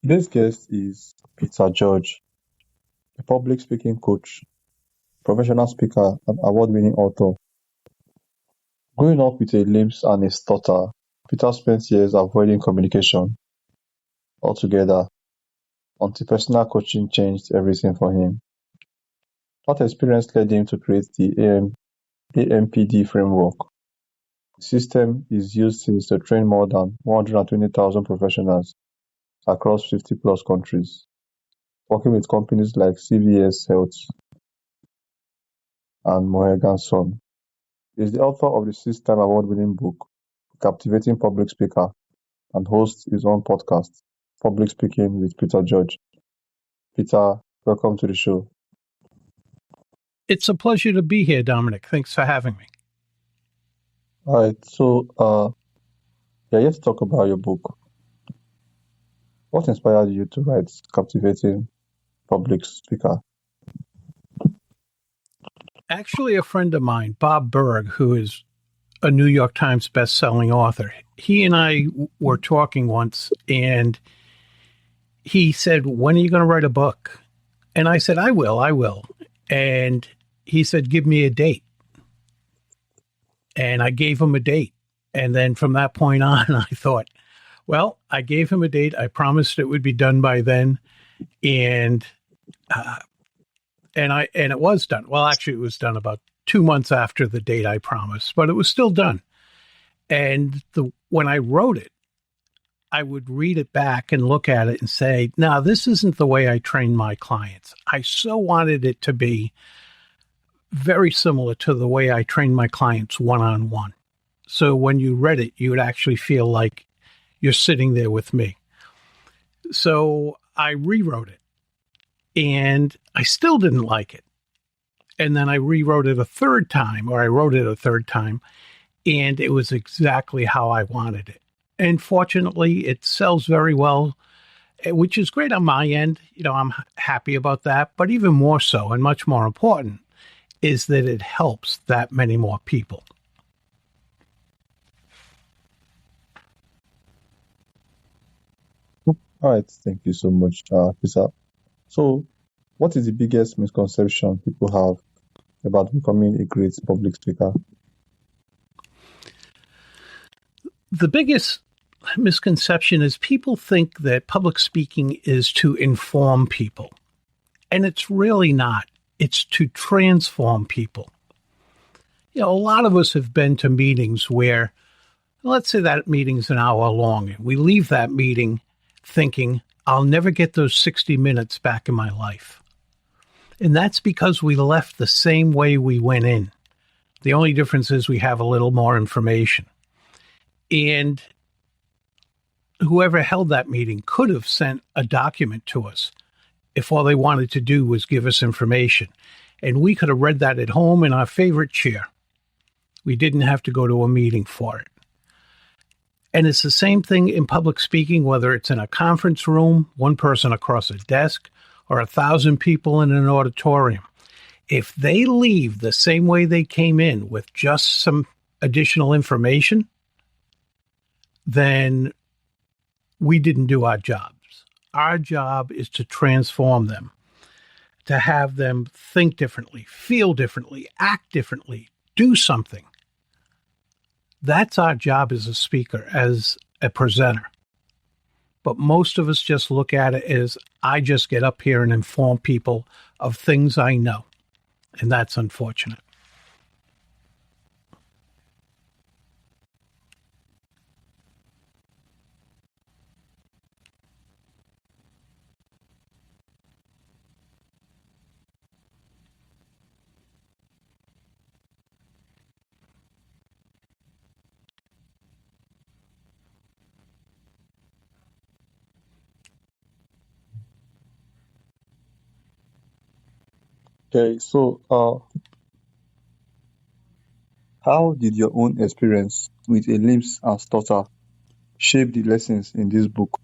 Today's guest is Peter George, a public speaking coach, professional speaker, and award-winning author. Growing up with a lisp and a stutter, Peter spent years avoiding communication altogether until personal coaching changed everything for him. That experience led him to create the AMPD framework. The system is used since to train more than 120,000 professionals across 50 plus countries, working with companies like CVS Health and Mohegan Sun. He is the author of the six-time award-winning book, Captivating Public Speaker, and hosts his own podcast, Public Speaking with Peter George. Peter, welcome to the show. It's a pleasure to be here, Dominic. Thanks for having me. All right, so let's talk about your book. What inspired you to write Captivating Public Speaker? Actually, a friend of mine, Bob Berg, who is a New York Times best-selling author, he and I were talking once, and he said, "When are you going to write a book?" And I said, I will. And he said, "Give me a date." And I gave him a date. And then from that point on, I thought, well, I gave him a date. I promised it would be done by then. And it was done. Well, actually, it was done about 2 months after the date I promised, but it was still done. And when I wrote it, I would read it back and look at it and say, "No, this isn't the way I train my clients." I so wanted it to be very similar to the way I train my clients one-on-one. So when you read it, you would actually feel like you're sitting there with me. So I rewrote it, and I still didn't like it. And then I rewrote it a third time, or I wrote it a third time, and it was exactly how I wanted it. And fortunately, it sells very well, which is great on my end. I'm happy about that. But even more so, and much more important, is that it helps that many more people. All right, thank you so much, Peter. So, what is the biggest misconception people have about becoming a great public speaker? The biggest misconception is people think that public speaking is to inform people. And it's really not. It's to transform people. A lot of us have been to meetings where, let's say that meeting's an hour long, and we leave that meeting thinking, I'll never get those 60 minutes back in my life. And that's because we left the same way we went in. The only difference is we have a little more information. And whoever held that meeting could have sent a document to us if all they wanted to do was give us information. And we could have read that at home in our favorite chair. We didn't have to go to a meeting for it. And it's the same thing in public speaking, whether it's in a conference room, one person across a desk, or 1,000 people in an auditorium. If they leave the same way they came in with just some additional information, then we didn't do our jobs. Our job is to transform them, to have them think differently, feel differently, act differently, do something. That's our job as a speaker, as a presenter. But most of us just look at it as, I just get up here and inform people of things I know. And that's unfortunate. Okay, so how did your own experience with a lisp and stutter shape the lessons in this book?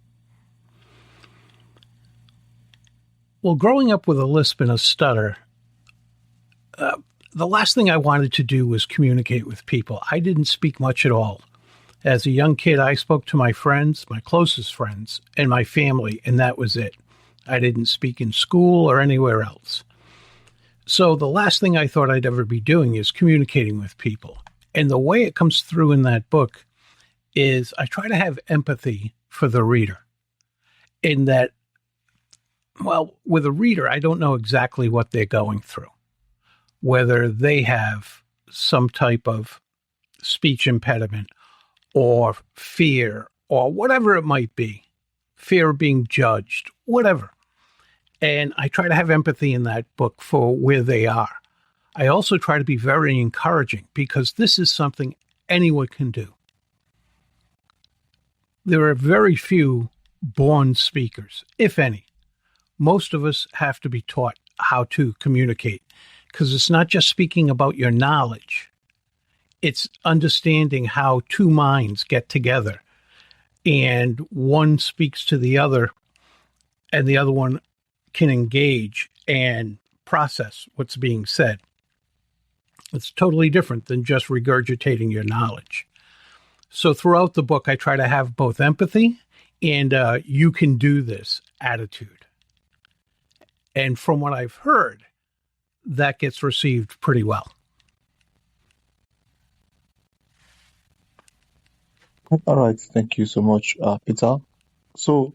Well, growing up with a lisp and a stutter, the last thing I wanted to do was communicate with people. I didn't speak much at all. As a young kid, I spoke to my friends, my closest friends, and my family, and that was it. I didn't speak in school or anywhere else. So the last thing I thought I'd ever be doing is communicating with people. And the way it comes through in that book is I try to have empathy for the reader. In that, well, with a reader, I don't know exactly what they're going through, whether they have some type of speech impediment or fear or whatever it might be, fear of being judged, whatever. And I try to have empathy in that book for where they are. I also try to be very encouraging because this is something anyone can do. There are very few born speakers, if any. Most of us have to be taught how to communicate because it's not just speaking about your knowledge. It's understanding how two minds get together and one speaks to the other and the other one can engage and process what's being said. It's totally different than just regurgitating your knowledge. So throughout the book, I try to have both empathy and you can do this attitude. And from what I've heard, that gets received pretty well. All right, thank you so much, Peter. So,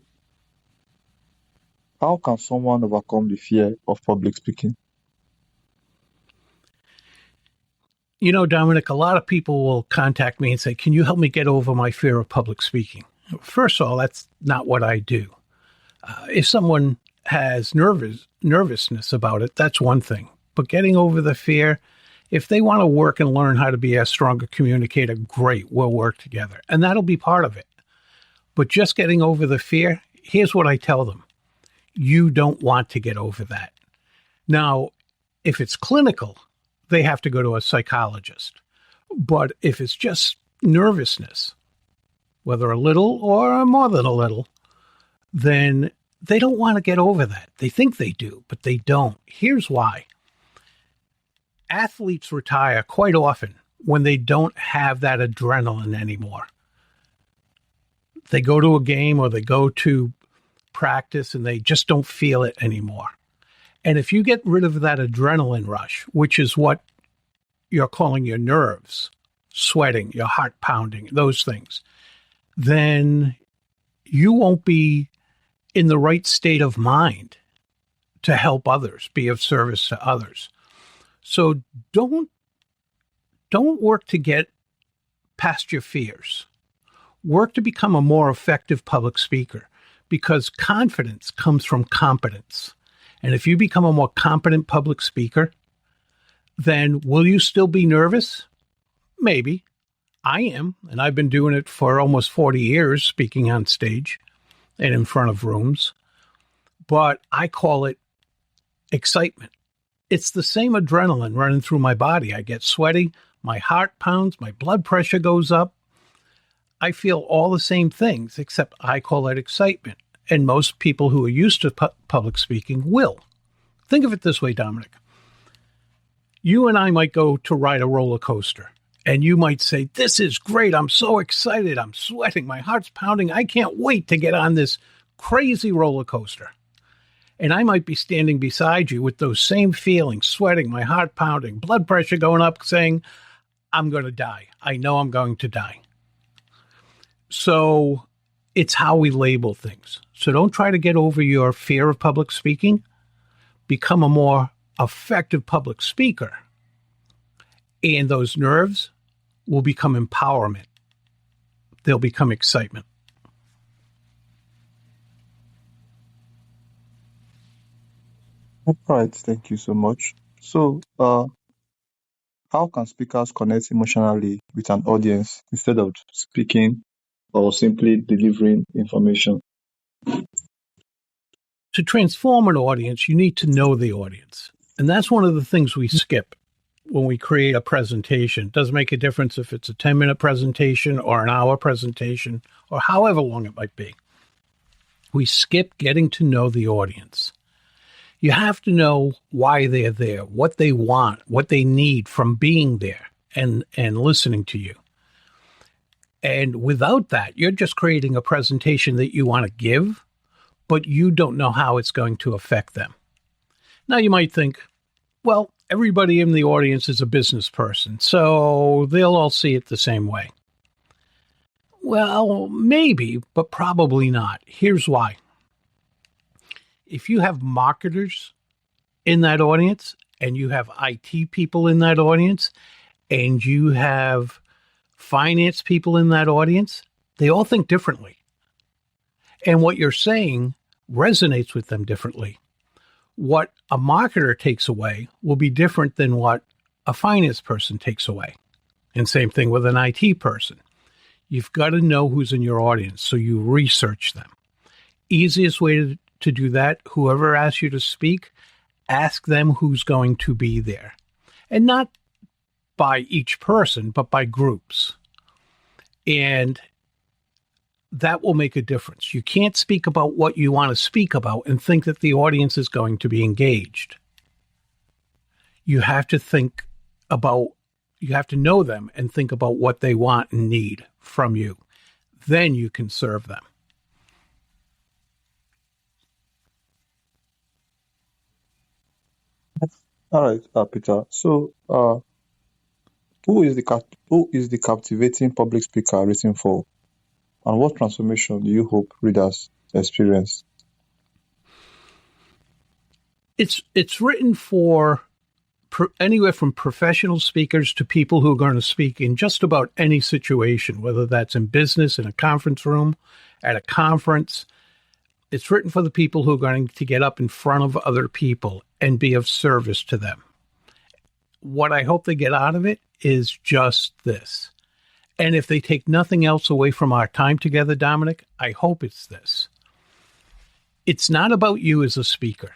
how can someone overcome the fear of public speaking? You know, Dominic, a lot of people will contact me and say, can you help me get over my fear of public speaking? First of all, that's not what I do. If someone has nervousness about it, that's one thing. But getting over the fear, if they want to work and learn how to be a stronger communicator, great, we'll work together. And that'll be part of it. But just getting over the fear, here's what I tell them. You don't want to get over that. Now, if it's clinical, they have to go to a psychologist. But if it's just nervousness, whether a little or more than a little, then they don't want to get over that. They think they do, but they don't. Here's why. Athletes retire quite often when they don't have that adrenaline anymore. They go to a game or they go to practice and they just don't feel it anymore. And if you get rid of that adrenaline rush, which is what you're calling your nerves, sweating, your heart pounding, those things, then you won't be in the right state of mind to help others, be of service to others. So don't work to get past your fears. Work to become a more effective public speaker because confidence comes from competence. And if you become a more competent public speaker, then will you still be nervous? Maybe. I am, and I've been doing it for almost 40 years, speaking on stage and in front of rooms. But I call it excitement. It's the same adrenaline running through my body. I get sweaty, my heart pounds, my blood pressure goes up. I feel all the same things, except I call it excitement. And most people who are used to public speaking will. Think of it this way, Dominic. You and I might go to ride a roller coaster, and you might say, this is great. I'm so excited. I'm sweating. My heart's pounding. I can't wait to get on this crazy roller coaster. And I might be standing beside you with those same feelings, sweating, my heart pounding, blood pressure going up, saying, I'm going to die. I know I'm going to die. So it's how we label things. So don't try to get over your fear of public speaking. Become a more effective public speaker. And those nerves will become empowerment. They'll become excitement. All right, thank you so much. So, how can speakers connect emotionally with an audience instead of speaking or simply delivering information? To transform an audience, you need to know the audience. And that's one of the things we skip when we create a presentation. It doesn't make a difference if it's a 10-minute presentation or an hour presentation or however long it might be. We skip getting to know the audience. You have to know why they're there, what they want, what they need from being there and listening to you. And without that, you're just creating a presentation that you want to give, but you don't know how it's going to affect them. Now, you might think, well, everybody in the audience is a business person, so they'll all see it the same way. Well, maybe, but probably not. Here's why. If you have marketers in that audience, and you have IT people in that audience, and you have finance people in that audience, they all think differently. And what you're saying resonates with them differently. What a marketer takes away will be different than what a finance person takes away. And same thing with an IT person. You've got to know who's in your audience, so you research them. Easiest way to do that, whoever asks you to speak, ask them who's going to be there. And not by each person, but by groups. And that will make a difference. You can't speak about what you want to speak about and think that the audience is going to be engaged. You have to know them and think about what they want and need from you. Then you can serve them. All right, Peter. So, who is the captivating public speaker written for, and what transformation do you hope readers experience? It's written for anywhere from professional speakers to people who are going to speak in just about any situation, whether that's in business, in a conference room, at a conference. It's written for the people who are going to get up in front of other people and be of service to them. What I hope they get out of it is just this. And if they take nothing else away from our time together, Dominic, I hope it's this. It's not about you as a speaker.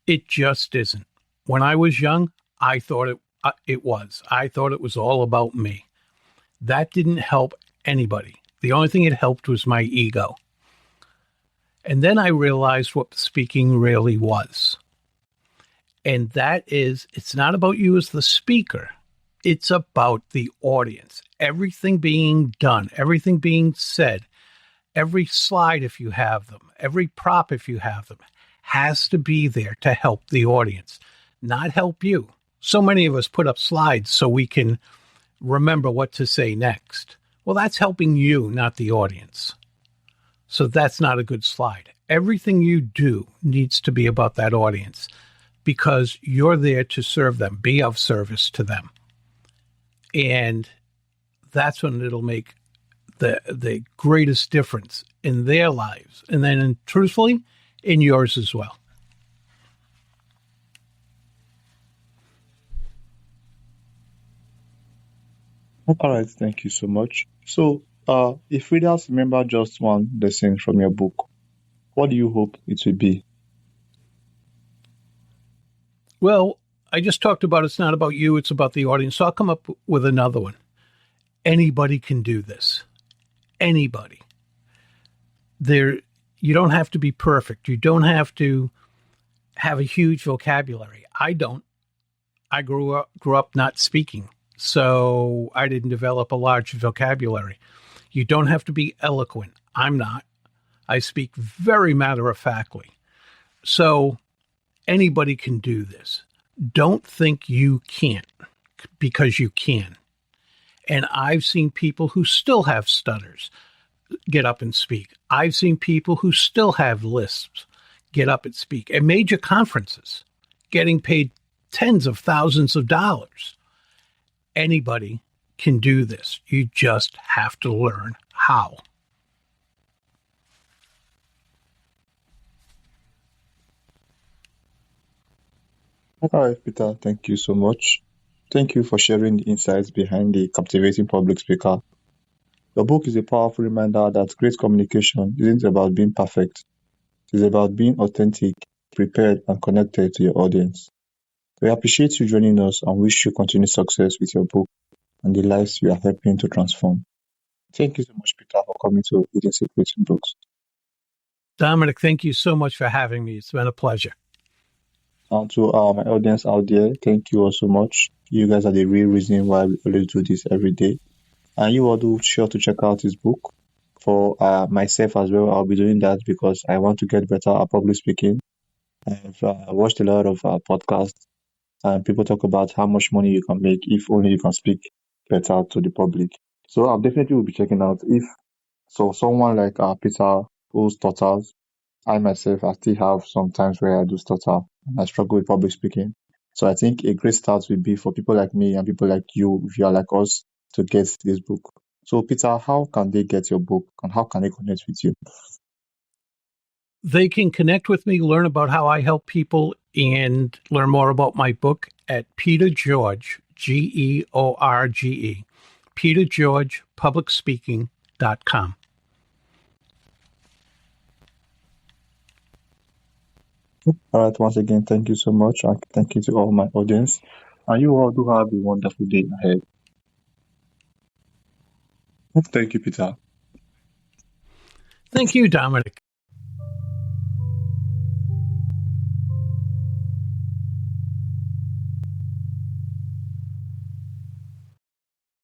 It just isn't. When I was young, I thought it was. I thought it was all about me. That didn't help anybody. The only thing it helped was my ego. And then I realized what speaking really was. And that is, it's not about you as the speaker. It's about the audience. Everything being done, everything being said, every slide if you have them, every prop if you have them, has to be there to help the audience, not help you. So many of us put up slides so we can remember what to say next. Well, that's helping you, not the audience. So that's not a good slide. Everything you do needs to be about that audience because you're there to serve them, be of service to them. And that's when it'll make the greatest difference in their lives. And then, truthfully, in yours as well. All right, thank you so much. So, if readers remember just one lesson from your book, what do you hope it will be? Well, I just talked about it's not about you, it's about the audience. So I'll come up with another one. Anybody can do this. Anybody. You don't have to be perfect. You don't have to have a huge vocabulary. I don't. I grew up not speaking, so I didn't develop a large vocabulary. You don't have to be eloquent. I'm not. I speak very matter-of-factly. So anybody can do this. Don't think you can't, because you can. And I've seen people who still have stutters get up and speak. I've seen people who still have lisps get up and speak at major conferences, getting paid tens of thousands of dollars. Anybody can do this. You just have to learn how. All right, Peter, thank you so much. Thank you for sharing the insights behind the captivating public speaker. Your book is a powerful reminder that great communication isn't about being perfect. It's about being authentic, prepared, and connected to your audience. We appreciate you joining us and wish you continued success with your book and the lives you are helping to transform. Thank you so much, Peter, for coming to Hidden Secrets in Books. Dominic, thank you so much for having me. It's been a pleasure. And to my audience out there, thank you all so much. You guys are the real reason why we always do this every day. And you all do sure to check out his book. For myself as well, I'll be doing that because I want to get better at public speaking. I've watched a lot of podcasts and people talk about how much money you can make if only you can speak better to the public. So I'll definitely will be checking out if so someone like Peter who stutters. I myself I still have some times where I do stutter and I struggle with public speaking. So I think a great start would be for people like me and people like you, if you are like us, to get this book. So Peter, how can they get your book and how can they connect with you? They can connect with me, learn about how I help people, and learn more about my book at Peter George, George, petergeorgepublicspeaking.com. All right, once again, thank you so much. And thank you to all my audience. And you all do have a wonderful day ahead. Thank you, Peter. Thank you, Dominic.